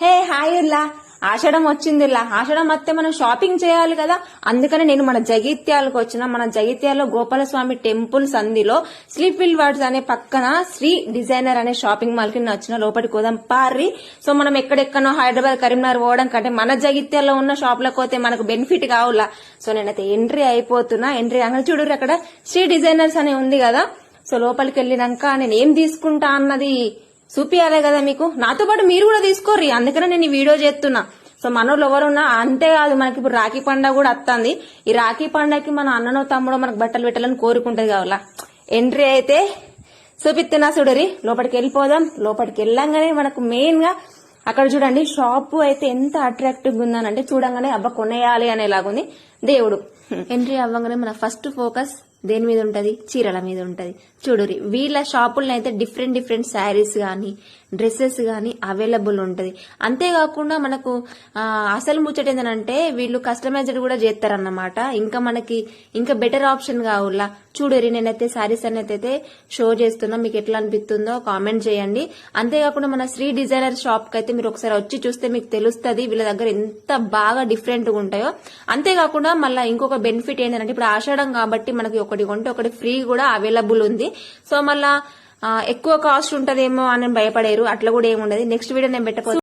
Hey hi ఉల్లా, ఆషాఢం వచ్చిందిలా. ఆషాఢం వస్తే మనం shopping చేయాలి కదా. అందుకని నేను మన జగిత్యాలకు వచ్చిన. మన జగిత్యాలలో గోపాలస్వామి టెంపుల్ సంధిలో స్లీప్ విల్ వర్డ్స్ అనే పక్కన శ్రీ డిజైనర్ అనే షాపింగ్ మాల్ కి వచ్చిన. లోపలికి పోదాం పార్రి. సో మనం ఎక్కడెక్కడో హైదరాబాద్ కరీంనగర్ పోవడం కంటే మన జగిత్యాలలో ఉన్న షాప్లకు పోతే మనకు బెనిఫిట్ కావులా. సో నేనైతే ఎంట్రీ అయిపోతున్నా. ఎంట్రీ అక్కడ చూడరు, అక్కడ శ్రీ డిజైనర్స్ అనే ఉంది కదా. సో లోపలికి వెళ్ళినాక నేను ఏం తీసుకుంటా అన్నది చూపియాలే కదా మీకు. నాతో పాటు మీరు కూడా తీసుకోర్రి, అందుకనే నేను ఈ వీడియో చేస్తున్నా. సో మనోళ్ళు ఎవరున్నా అంతేకాదు, మనకి ఇప్పుడు రాఖీ పండుగ కూడా వస్తుంది. ఈ రాఖీ పండుగకి మన అన్ననో తమ్ముడో మనకు బట్టలు పెట్టాలని కోరుకుంటది కావాలా. ఎంట్రీ అయితే చూపిస్తున్నా చూడరి. లోపలికి వెళ్ళిపోదాం. లోపలికి వెళ్ళంగానే మనకు మెయిన్ గా అక్కడ చూడండి షాపు అయితే ఎంత అట్రాక్టివ్ గా ఉందనంటే చూడంగానే అబ్బా కొనేయాలి అనేలాగుంది. దేవుడు ఎంట్రీ అవ్వగానే మన ఫస్ట్ ఫోకస్ దేని మీద ఉంటది? చీరల మీద ఉంటది. చూడురి, వీళ్ళ షాపుల్లో అయితే డిఫరెంట్ డిఫరెంట్ శారీస్ గానీ డ్రెస్సెస్ గానీ అవైలబుల్ ఉంటది. అంతేకాకుండా మనకు అసలు ముచ్చట ఏంటంటే వీళ్ళు కస్టమైజ్డ్ కూడా చేస్తారన్నమాట. ఇంకా మనకి ఇంకా బెటర్ ఆప్షన్ కావులా. చూడరి, నేనైతే శారీస్ అనేది షో చేస్తున్నా, మీకు ఎట్లా అనిపిస్తుందో కామెంట్ చేయండి. అంతేకాకుండా మన శ్రీ డిజైనర్ షాప్ కి అయితే మీరు ఒకసారి వచ్చి చూస్తే మీకు తెలుస్తుంది వీళ్ళ దగ్గర ఎంత బాగా డిఫరెంట్ గా ఉంటాయో. అంతేకాకుండా మళ్ళీ ఇంకొక బెనిఫిట్ ఏంటంటే ఇప్పుడు ఆషాఢం కాబట్టి మనకి ఒకటి కొంటే ఒకటి ఫ్రీ కూడా అవైలబుల్ ఉంది. సో మళ్ళా ఎక్కువ కాస్ట్ ఉంటదేమో అని భయపడేరు, అట్లా కూడా ఏముండదు. నెక్స్ట్ వీడియో నేను పెట్టకపోతే